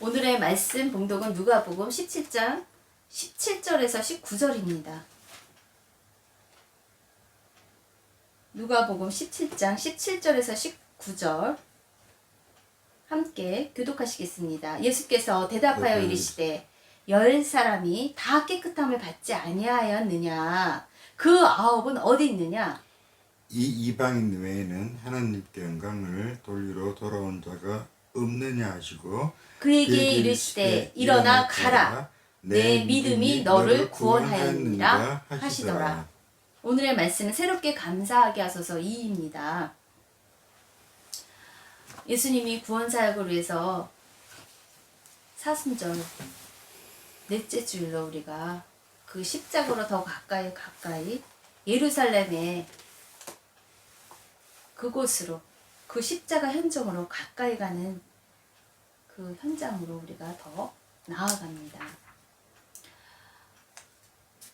오늘의 말씀 봉독은 누가복음 17장 17절에서 19절입니다. 누가복음 17장 17절에서 19절 함께 교독하시겠습니다. 예수께서 대답하여 이르시되 10사람이 다 깨끗함을 받지 아니하였느냐? 그 9은 어디 있느냐? 이 이방인 외에는 하나님께 영광을 돌리러 돌아온 자가 없느냐 하시고 그에게 이르시되 일어나 가라. 내 믿음이 너를 구원하였느니라 하시더라. 오늘의 말씀은 새롭게 감사하게 하소서 2입니다. 예수님이 구원사역을 위해서 사순절 넷째 주일로 우리가 그 십자가로 더 가까이 예루살렘에 그곳으로 그 십자가 현장으로 가까이 가는 그 현장으로 우리가 더 나아갑니다.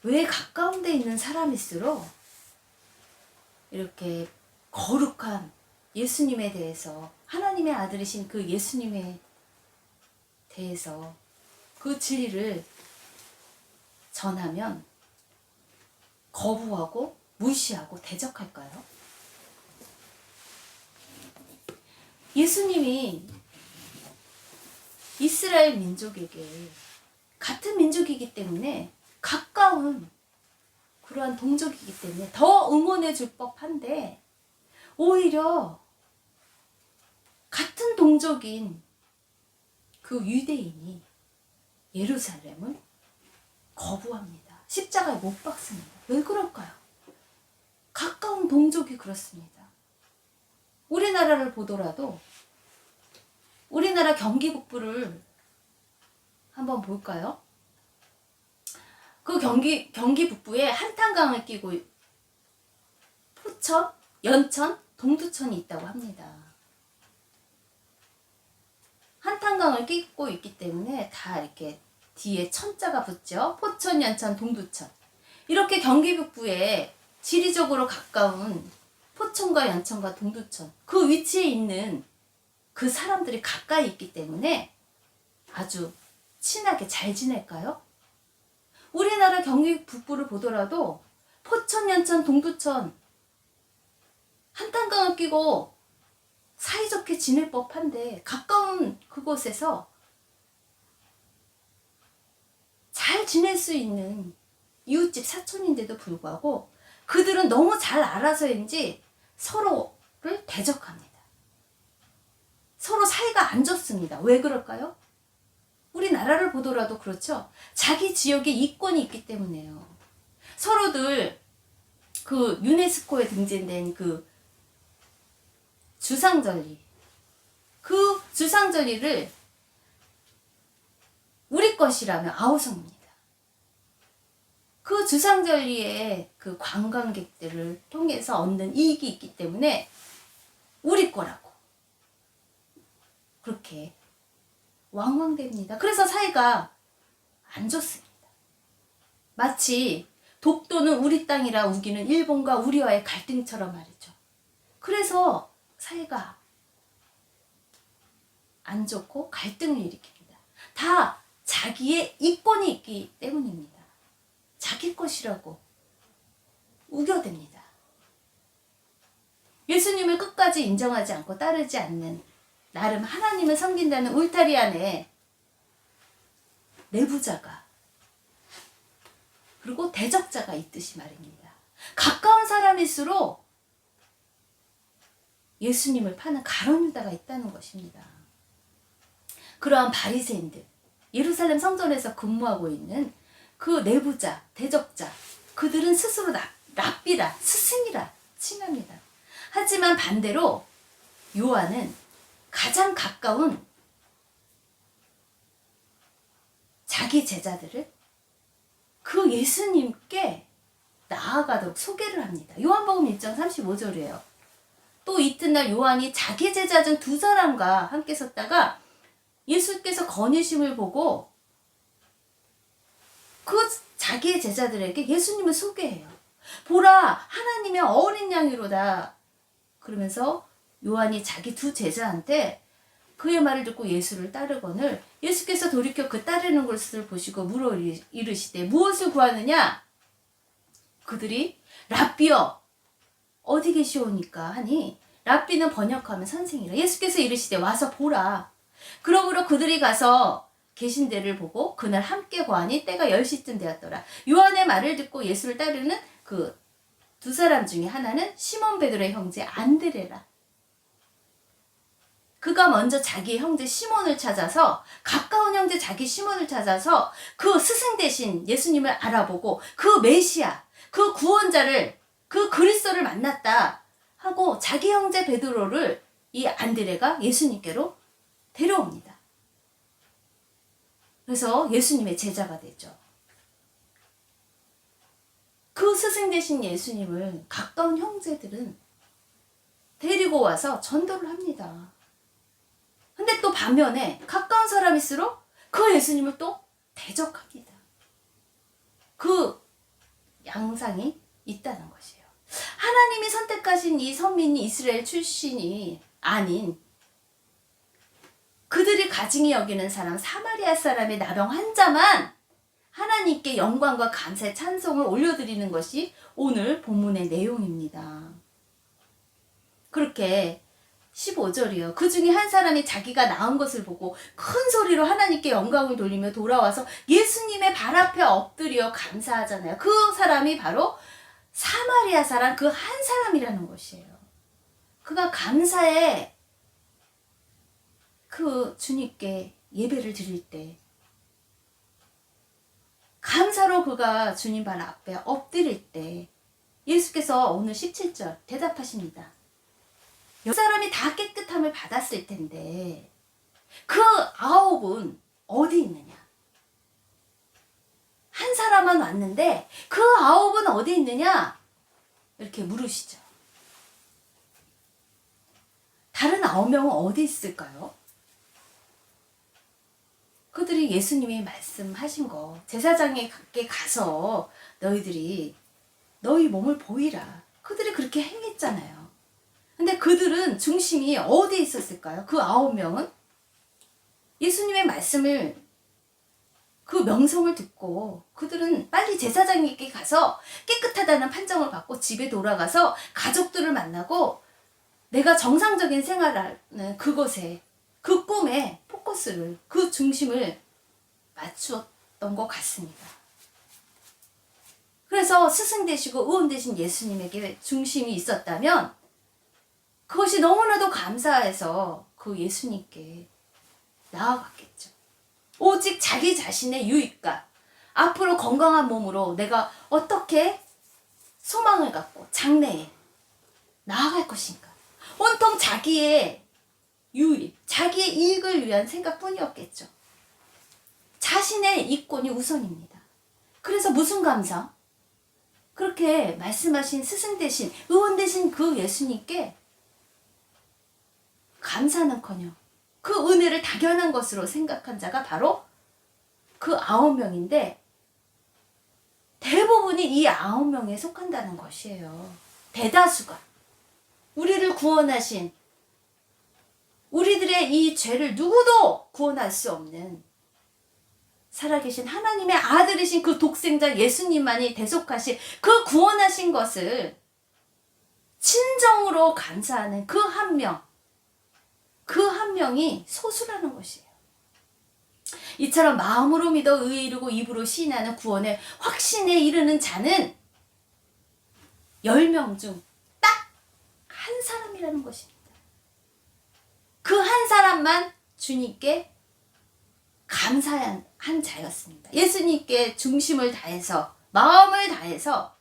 왜 가까운 데 있는 사람일수록 이렇게 거룩한 예수님에 대해서 하나님의 아들이신 그 예수님에 대해서 그 진리를 전하면 거부하고 무시하고 대적할까요? 예수님이 이스라엘 민족에게 같은 민족이기 때문에 가까운 그러한 동족이기 때문에 더 응원해 줄 법한데 오히려 같은 동족인 그 유대인이 예루살렘을 거부합니다. 십자가에 못 박습니다. 왜 그럴까요? 가까운 동족이 그렇습니다. 우리나라를 보더라도 우리나라 경기 북부를 한번 볼까요? 그 경기 북부에 한탄강을 끼고 포천, 연천, 동두천이 있다고 합니다. 한탄강을 끼고 있기 때문에 다 이렇게 뒤에 천자가 붙죠. 포천, 연천, 동두천. 이렇게 경기 북부에 지리적으로 가까운 포천과 연천과 동두천 그 위치에 있는 그 사람들이 가까이 있기 때문에 아주 친하게 잘 지낼까요? 우리나라 경기 북부를 보더라도 포천, 연천, 동두천 한탄강을 끼고 사이좋게 지낼 법한데 가까운 그곳에서 잘 지낼 수 있는 이웃집 사촌인데도 불구하고 그들은 너무 잘 알아서인지 서로를 대적합니다. 서로 사이가 안 좋습니다. 왜 그럴까요? 우리나라를 보더라도 그렇죠. 자기 지역에 이권이 있기 때문에요. 서로들 그 유네스코에 등재된 그 주상절리 그 주상절리를 우리 것이라며 아우성입니다. 그 주상절리의 그 관광객들을 통해서 얻는 이익이 있기 때문에 우리 거라고 그렇게 왕왕됩니다. 그래서 사이가 안 좋습니다. 마치 독도는 우리 땅이라 우기는 일본과 우리와의 갈등처럼 말이죠. 그래서 사이가 안 좋고 갈등을 일으킵니다. 다 자기의 이권이 있기 때문입니다. 자기 것이라고 우겨댑니다. 예수님을 끝까지 인정하지 않고 따르지 않는 나름 하나님을 섬긴다는 울타리 안에 내부자가 그리고 대적자가 있듯이 말입니다. 가까운 사람일수록 예수님을 파는 가룟 유다가 있다는 것입니다. 그러한 바리새인들, 예루살렘 성전에서 근무하고 있는 그 내부자, 대적자, 그들은 스스로 랍비라, 스승이라 칭합니다. 하지만 반대로 요한은 가장 가까운 자기 제자들을 그 예수님께 나아가도록 소개를 합니다. 요한복음 1장 35절이에요. 또 이튿날 요한이 자기 제자 중 2사람과 함께 섰다가 예수께서 거니심을 보고 그 자기의 제자들에게 예수님을 소개해요. 보라, 하나님의 어린 양이로다. 그러면서 요한이 자기 2 제자한테 그의 말을 듣고 예수를 따르거늘 예수께서 돌이켜 그 따르는 것을 보시고 물어 이르시되 무엇을 구하느냐? 그들이 랍비여 어디 계시오니까 하니 랍비는 번역하면 선생이라. 예수께서 이르시되 와서 보라. 그러므로 그들이 가서 계신 데를 보고 그날 함께 거하니 때가 10시쯤 되었더라. 요한의 말을 듣고 예수를 따르는 그 두 사람 중에 하나는 시몬 베드로의 형제 안드레라. 그가 먼저 자기 형제 시몬을 찾아서 가까운 형제 자기 시몬을 찾아서 그 스승 대신 예수님을 알아보고 그 메시아, 그 구원자를, 그 그리스도를 만났다 하고 자기 형제 베드로를 이 안드레가 예수님께로 데려옵니다. 그래서 예수님의 제자가 되죠. 그 스승 대신 예수님을 가까운 형제들은 데리고 와서 전도를 합니다. 근데 또 반면에 가까운 사람일수록 그 예수님을 또 대적합니다. 그 양상이 있다는 것이에요. 하나님이 선택하신 이 선민이 이스라엘 출신이 아닌 그들이 가증히 여기는 사람 사마리아 사람의 나병 환자만 하나님께 영광과 감사의 찬송을 올려드리는 것이 오늘 본문의 내용입니다. 그렇게 15절이요. 그 중에 한 사람이 자기가 나은 것을 보고 큰 소리로 하나님께 영광을 돌리며 돌아와서 예수님의 발 앞에 엎드려 감사하잖아요. 그 사람이 바로 사마리아 사람 그 한 사람이라는 것이에요. 그가 감사의 그 주님께 예배를 드릴 때 감사로 그가 주님 발 앞에 엎드릴 때 예수께서 오늘 17절 대답하십니다. 이 사람이 다 깨끗함을 받았을 텐데 그 9은 어디 있느냐? 한 사람만 왔는데 그 9은 어디 있느냐? 이렇게 물으시죠. 다른 9명은 어디 있을까요? 그들이 예수님이 말씀하신 거 제사장에게 가서 너희들이 너희 몸을 보이라. 그들이 그렇게 행했잖아요. 근데 그들은 중심이 어디에 있었을까요? 그 9명은 예수님의 말씀을 그 명성을 듣고 그들은 빨리 제사장에게 가서 깨끗하다는 판정을 받고 집에 돌아가서 가족들을 만나고 내가 정상적인 생활하는 그것에 그 꿈에 포커스를 그 중심을 맞추었던 것 같습니다. 그래서 스승 되시고 의원 되신 예수님에게 중심이 있었다면 그것이 너무나도 감사해서 그 예수님께 나아갔겠죠. 오직 자기 자신의 유익과 앞으로 건강한 몸으로 내가 어떻게 소망을 갖고 장래에 나아갈 것인가. 온통 자기의 유익, 자기의 이익을 위한 생각뿐이었겠죠. 자신의 이권이 우선입니다. 그래서 무슨 감사? 그렇게 말씀하신 스승 대신 의원 대신 그 예수님께 감사는커녕 그 은혜를 당연한 것으로 생각한 자가 바로 그 9명인데 대부분이 이 9명에 속한다는 것이에요. 대다수가 우리를 구원하신 우리들의 이 죄를 누구도 구원할 수 없는 살아계신 하나님의 아들이신 그 독생자 예수님만이 대속하신 그 구원하신 것을 진정으로 감사하는 그 한 명, 그 한 명이 소수라는 것이에요. 이처럼 마음으로 믿어 의에 이르고 입으로 시인하는 구원의 확신에 이르는 자는 10명 중 딱 한 사람이라는 것입니다. 그 한 사람만 주님께 감사한 자였습니다. 예수님께 중심을 다해서 마음을 다해서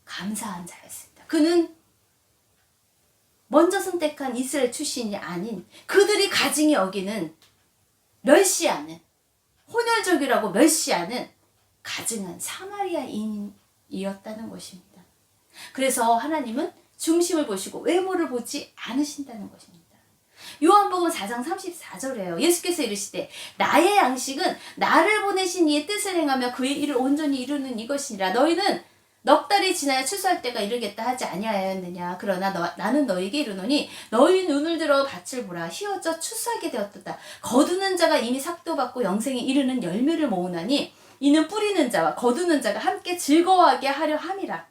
감사한 자였습니다. 그는 먼저 선택한 이스라엘 출신이 아닌 그들이 가증히 여기는 멸시하는 혼혈족이라고 멸시하는 가증한 사마리아인이었다는 것입니다. 그래서 하나님은 중심을 보시고 외모를 보지 않으신다는 것입니다. 요한복음 4장 34절이에요. 예수께서 이르시되 나의 양식은 나를 보내신 이의 뜻을 행하며 그의 일을 온전히 이루는 이것이니라. 너희는 넉 달이 지나야 추수할 때가 이르겠다 하지 아니하였느냐. 그러나 나는 너에게 이르노니 너희 눈을 들어 밭을 보라. 휘어져 추수하게 되었도다. 거두는 자가 이미 삭도 받고 영생에 이르는 열매를 모으나니 이는 뿌리는 자와 거두는 자가 함께 즐거워하게 하려 함이라.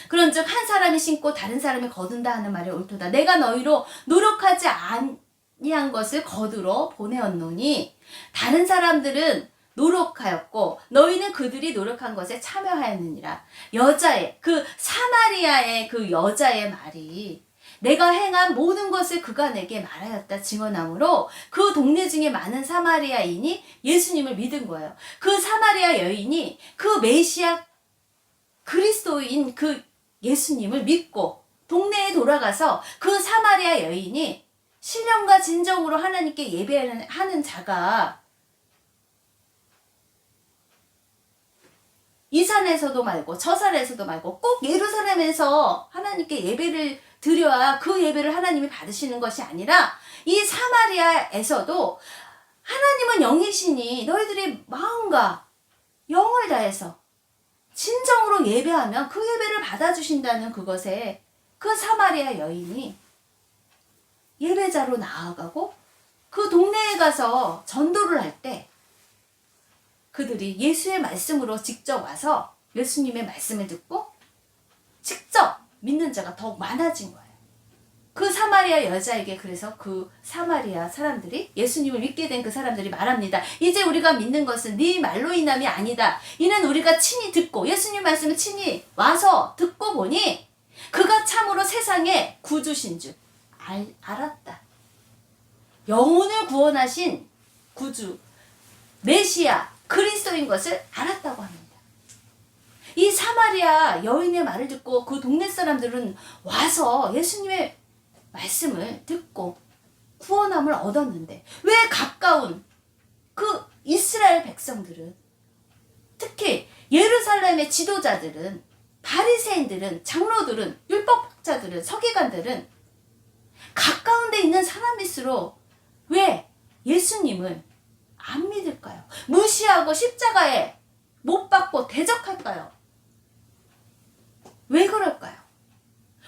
그런즉 한 사람이 심고 다른 사람이 거둔다 하는 말이 옳도다. 내가 너희로 노력하지 아니한 것을 거두러 보내었노니 다른 사람들은 노력하였고 너희는 그들이 노력한 것에 참여하였느니라. 여자의 그 사마리아의 그 여자의 말이 내가 행한 모든 것을 그가 내게 말하였다 증언하므로 그 동네 중에 많은 사마리아인이 예수님을 믿은 거예요. 그 사마리아 여인이 그 메시아 그리스도인 그 예수님을 믿고 동네에 돌아가서 그 사마리아 여인이 신령과 진정으로 하나님께 예배하는 자가 이 산에서도 말고 저 산에서도 말고 꼭 예루살렘에서 하나님께 예배를 드려야 그 예배를 하나님이 받으시는 것이 아니라 이 사마리아에서도 하나님은 영이시니 너희들이 마음과 영을 다해서 진정으로 예배하면 그 예배를 받아주신다는 그것에 그 사마리아 여인이 예배자로 나아가고 그 동네에 가서 전도를 할 때 그들이 예수의 말씀으로 직접 와서 예수님의 말씀을 듣고 직접 믿는 자가 더욱 많아진 거예요. 그 사마리아 여자에게 그래서 그 사마리아 사람들이 예수님을 믿게 된 그 사람들이 말합니다. 이제 우리가 믿는 것은 네 말로 인함이 아니다. 이는 우리가 친히 듣고 예수님 말씀을 친히 와서 듣고 보니 그가 참으로 세상의 구주신 줄 알았다. 영혼을 구원하신 구주 메시아 그리스도인 것을 알았다고 합니다. 이 사마리아 여인의 말을 듣고 그 동네 사람들은 와서 예수님의 말씀을 듣고 구원함을 얻었는데 왜 가까운 그 이스라엘 백성들은 특히 예루살렘의 지도자들은 바리새인들은 장로들은 율법학자들은 서기관들은 가까운 데 있는 사람일수록 왜 예수님을 안 믿을까요? 무시하고 십자가에 못 박고 대적할까요? 왜 그럴까요?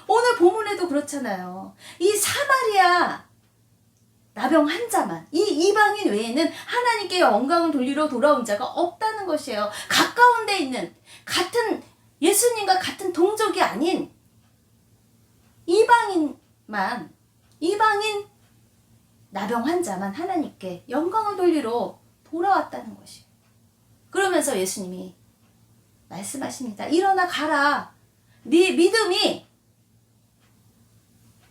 오늘 본문에도 그렇잖아요. 이 사마리아 나병 환자만 이 이방인 외에는 하나님께 영광을 돌리러 돌아온 자가 없다는 것이에요. 가까운 데 있는 같은 예수님과 같은 동족이 아닌 이방인 나병 환자만 하나님께 영광을 돌리러 돌아왔다는 것이에요. 그러면서 예수님이 말씀하십니다. 일어나 가라. 네 믿음이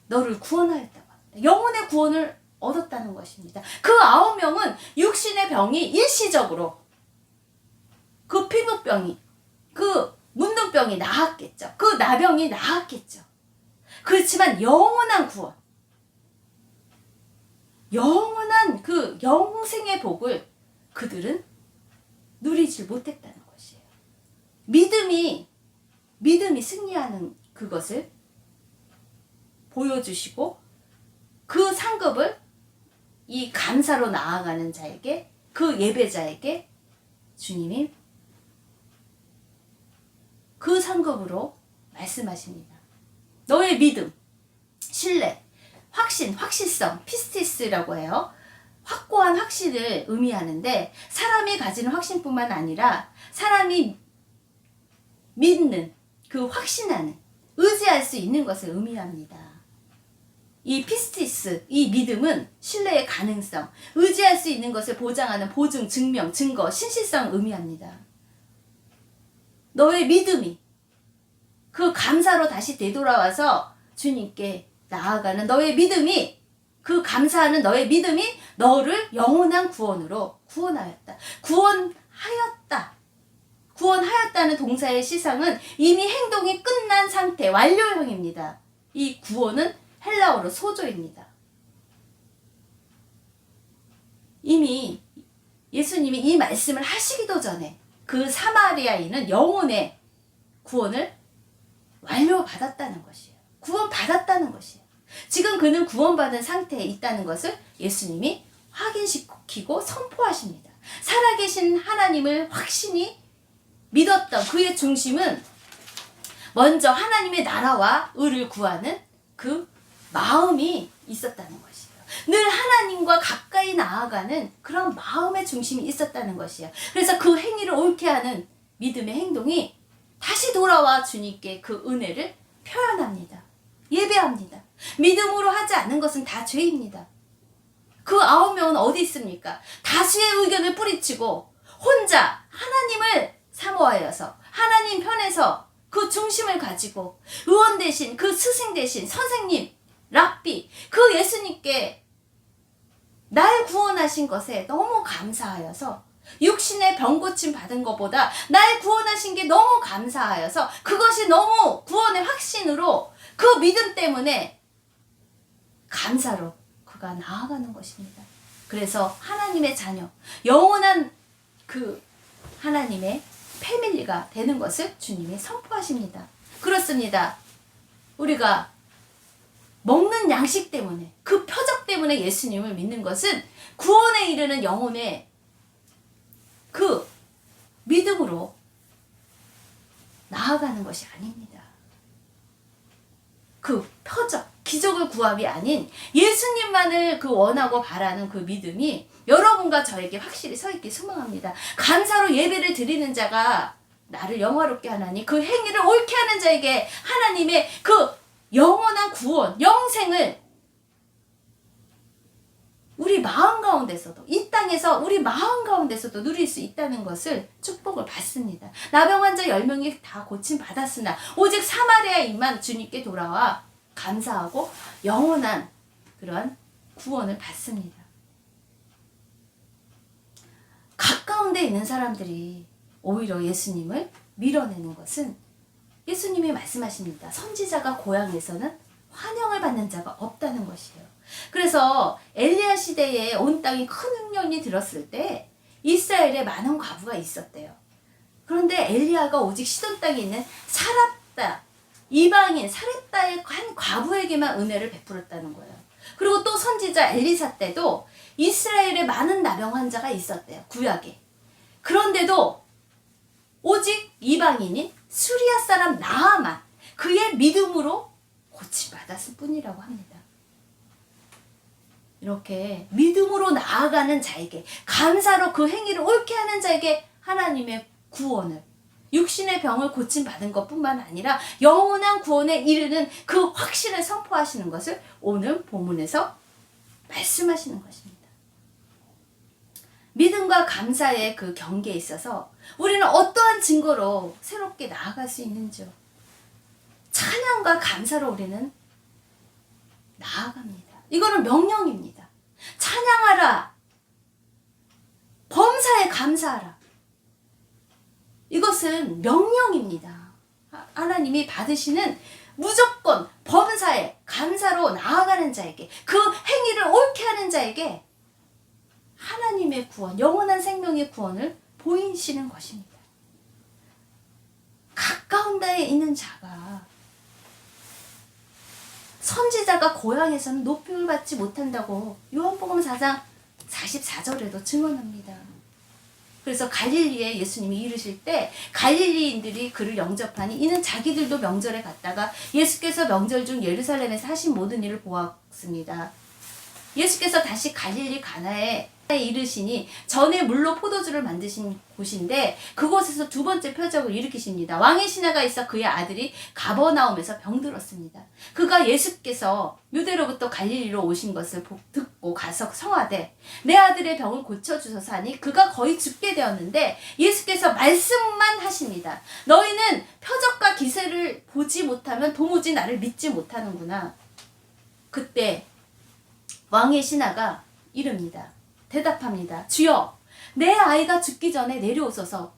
너를 구원하였다고 합니다. 영혼의 구원을 얻었다는 것입니다. 그 9명은 육신의 병이 일시적으로 그 피부병이 그 문둥병이 나았겠죠. 그 나병이 나았겠죠. 그렇지만 영원한 구원 영원한 그 영생의 복을 그들은 누리지 못했다는 것이에요. 믿음이 승리하는 그것을 보여주시고 그 상급을 이 감사로 나아가는 자에게 그 예배자에게 주님이 그 상급으로 말씀하십니다. 너의 믿음, 신뢰, 확신, 확실성, 피스티스라고 해요. 확고한 확신을 의미하는데 사람이 가지는 확신뿐만 아니라 사람이 믿는 그 확신하는 의지할 수 있는 것을 의미합니다. 이 피스티스, 이 믿음은 신뢰의 가능성, 의지할 수 있는 것을 보장하는 보증, 증명, 증거, 신실성을 의미합니다. 너의 믿음이 그 감사로 다시 되돌아와서 주님께 나아가는 너의 믿음이 그 감사하는 너의 믿음이 너를 영원한 구원으로 구원하였다. 구원하였다는 동사의 시상은 이미 행동이 끝난 상태, 완료형입니다. 이 구원은 헬라어로 소조입니다. 이미 예수님이 이 말씀을 하시기도 전에 그 사마리아인은 영혼의 구원을 완료받았다는 것이에요. 구원받았다는 것이에요. 지금 그는 구원받은 상태에 있다는 것을 예수님이 확인시키고 선포하십니다. 살아계신 하나님을 확신이 믿었던 그의 중심은 먼저 하나님의 나라와 의를 구하는 그 마음이 있었다는 것이에요. 늘 하나님과 가까이 나아가는 그런 마음의 중심이 있었다는 것이에요. 그래서 그 행위를 옳게 하는 믿음의 행동이 다시 돌아와 주님께 그 은혜를 표현합니다. 예배합니다. 믿음으로 하지 않는 것은 다 죄입니다. 그 9명은 어디 있습니까? 다수의 의견을 뿌리치고 혼자 하나님을 사모하여서 하나님 편에서 그 중심을 가지고 의원 대신 그 스승 대신 선생님 랍비 그 예수님께 날 구원하신 것에 너무 감사하여서 육신의 병 고침 받은 것보다 날 구원하신 게 너무 감사하여서 그것이 너무 구원의 확신으로 그 믿음 때문에 감사로 그가 나아가는 것입니다. 그래서 하나님의 자녀, 영원한 그 하나님의 패밀리가 되는 것을 주님이 선포하십니다. 그렇습니다. 우리가 먹는 양식 때문에 그 표적 때문에 예수님을 믿는 것은 구원에 이르는 영혼의 그 믿음으로 나아가는 것이 아닙니다. 그 표적, 기적을 구함이 아닌 예수님만을 그 원하고 바라는 그 믿음이 여러분과 저에게 확실히 서 있기 소망합니다. 감사로 예배를 드리는 자가 나를 영화롭게 하나니 그 행위를 옳게 하는 자에게 하나님의 그 영원한 구원, 영생을 우리 마음 가운데서도 이 땅에서 우리 마음 가운데서도 누릴 수 있다는 것을 축복을 받습니다. 나병 환자 10명이 다 고침 받았으나 오직 사마리아인만 주님께 돌아와 감사하고 영원한 그런 구원을 받습니다. 가까운 데 있는 사람들이 오히려 예수님을 밀어내는 것은 예수님이 말씀하십니다. 선지자가 고향에서는 환영을 받는 자가 없다는 것이에요. 그래서 엘리야 시대에 온 땅이 큰 흉년이 들었을 때 이스라엘에 많은 과부가 있었대요. 그런데 엘리야가 오직 시돈 땅에 있는 사랍다, 이방인 사렙다의 한 과부에게만 은혜를 베풀었다는 거예요. 그리고 또 선지자 엘리사 때도 이스라엘에 많은 나병 환자가 있었대요. 구약에. 그런데도 오직 이방인인 수리아 사람 나아만 그의 믿음으로 고침받았을 뿐이라고 합니다. 이렇게 믿음으로 나아가는 자에게 감사로 그 행위를 옳게 하는 자에게 하나님의 구원을 육신의 병을 고침받은 것뿐만 아니라 영원한 구원에 이르는 그 확신을 선포하시는 것을 오늘 본문에서 말씀하시는 것입니다. 믿음과 감사의 그 경계에 있어서 우리는 어떠한 증거로 새롭게 나아갈 수 있는지요. 찬양과 감사로 우리는 나아갑니다. 이거는 명령입니다. 찬양하라. 범사에 감사하라. 이것은 명령입니다. 하나님이 받으시는 무조건 범사에 감사로 나아가는 자에게 그 행위를 옳게 하는 자에게 하나님의 구원, 영원한 생명의 구원을 보이시는 것입니다. 가까운 데에 있는 자가 선지자가 고향에서는 높임을 받지 못한다고 요한복음 4장 44절에도 증언합니다. 그래서 갈릴리에 예수님이 이르실 때 갈릴리인들이 그를 영접하니 이는 자기들도 명절에 갔다가 예수께서 명절 중 예루살렘에서 하신 모든 일을 보았습니다. 예수께서 다시 갈릴리 가나에 이르시니 전에 물로 포도주를 만드신 곳인데 그곳에서 두 번째 표적을 일으키십니다. 왕의 신하가 있어 그의 아들이 가버나움에서 병들었습니다. 그가 예수께서 유대로부터 갈릴리로 오신 것을 듣고 가서 성하되 내 아들의 병을 고쳐주소서 하니 그가 거의 죽게 되었는데 예수께서 말씀만 하십니다. 너희는 표적과 기세를 보지 못하면 도무지 나를 믿지 못하는구나. 그때 왕의 신하가 이릅니다. 대답합니다. 주여, 내 아이가 죽기 전에 내려오소서.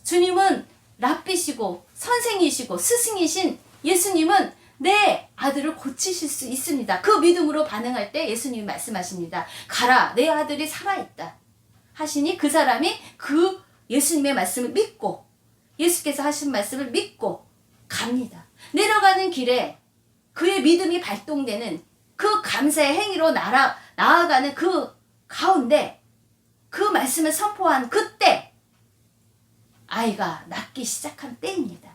주님은 랍비시고 선생이시고 스승이신 예수님은 내 아들을 고치실 수 있습니다. 그 믿음으로 반응할 때 예수님이 말씀하십니다. 가라, 내 아들이 살아있다 하시니 그 사람이 그 예수님의 말씀을 믿고 예수께서 하신 말씀을 믿고 갑니다. 내려가는 길에 그의 믿음이 발동되는 그 감사의 행위로 나아가는 그 가운데 그 말씀을 선포한 그때 아이가 낳기 시작한 때입니다.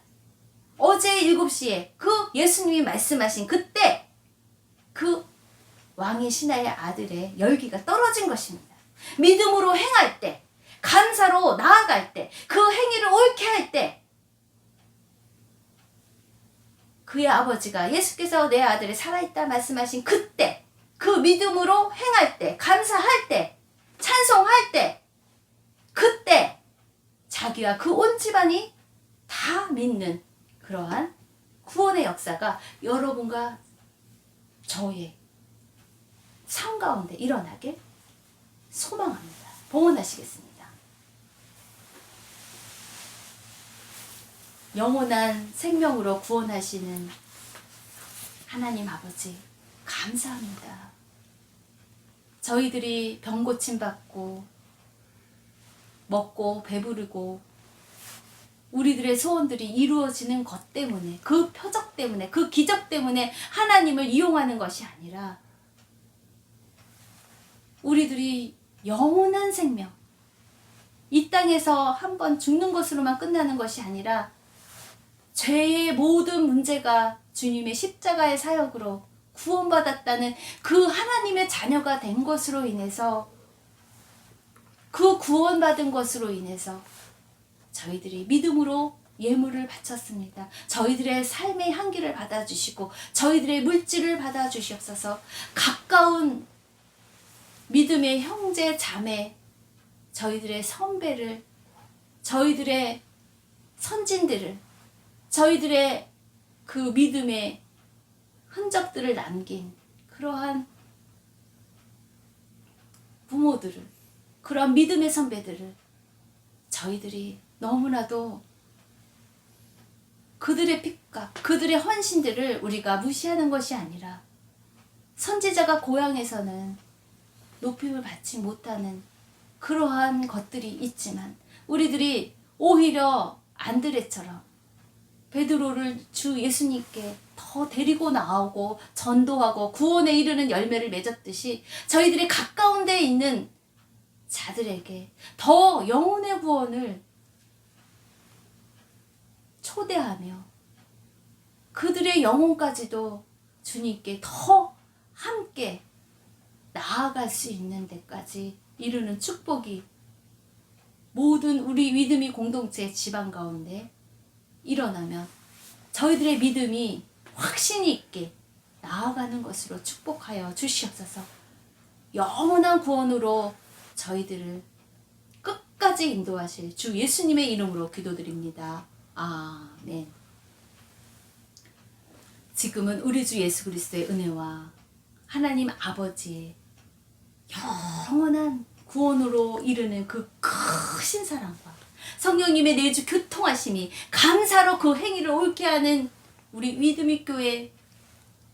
어제 7시에 그 예수님이 말씀하신 그때 그 왕의 신하의 아들의 열기가 떨어진 것입니다. 믿음으로 행할 때, 감사로 나아갈 때, 그 행위를 옳게 할 때 그의 아버지가 예수께서 내 아들이 살아있다 말씀하신 그때 그 믿음으로 행할 때, 감사할 때, 찬송할 때 그때 자기와 그 온 집안이 다 믿는 그러한 구원의 역사가 여러분과 저의 삶 가운데 일어나길 소망합니다. 봉헌하시겠습니다. 영원한 생명으로 구원하시는 하나님 아버지 감사합니다. 저희들이 병 고침 받고 먹고 배부르고 우리들의 소원들이 이루어지는 것 때문에, 그 표적 때문에, 그 기적 때문에 하나님을 이용하는 것이 아니라 우리들이 영원한 생명, 이 땅에서 한번 죽는 것으로만 끝나는 것이 아니라 죄의 모든 문제가 주님의 십자가의 사역으로 구원받았다는 그 하나님의 자녀가 된 것으로 인해서, 그 구원받은 것으로 인해서 저희들이 믿음으로 예물을 바쳤습니다. 저희들의 삶의 향기를 받아주시고 저희들의 물질을 받아주시옵소서. 가까운 믿음의 형제 자매, 저희들의 선배를, 저희들의 선진들을, 저희들의 그 믿음의 흔적들을 남긴 그러한 부모들을, 그러한 믿음의 선배들을 저희들이 너무나도 그들의 핏값, 그들의 헌신들을 우리가 무시하는 것이 아니라 선지자가 고향에서는 높임을 받지 못하는 그러한 것들이 있지만 우리들이 오히려 안드레처럼 베드로를 주 예수님께 더 데리고 나오고 전도하고 구원에 이르는 열매를 맺었듯이 저희들이 가까운 데에 있는 자들에게 더 영혼의 구원을 초대하며 그들의 영혼까지도 주님께 더 함께 나아갈 수 있는 데까지 이루는 축복이 모든 우리 믿음이 공동체의 집안 가운데 일어나면 저희들의 믿음이 확신이 있게 나아가는 것으로 축복하여 주시옵소서. 영원한 구원으로 저희들을 끝까지 인도하실 주 예수님의 이름으로 기도드립니다. 아멘. 지금은 우리 주 예수 그리스도의 은혜와 하나님 아버지의 영원한 구원으로 이르는 그 크신 사랑과 성령님의 내주 교통하심이 감사로 그 행위를 옳게 하는 우리 믿음의 교회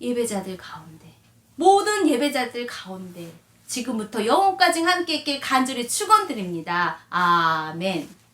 예배자들 가운데, 모든 예배자들 가운데 지금부터 영원까지 함께 있길 간절히 축원드립니다. 아멘.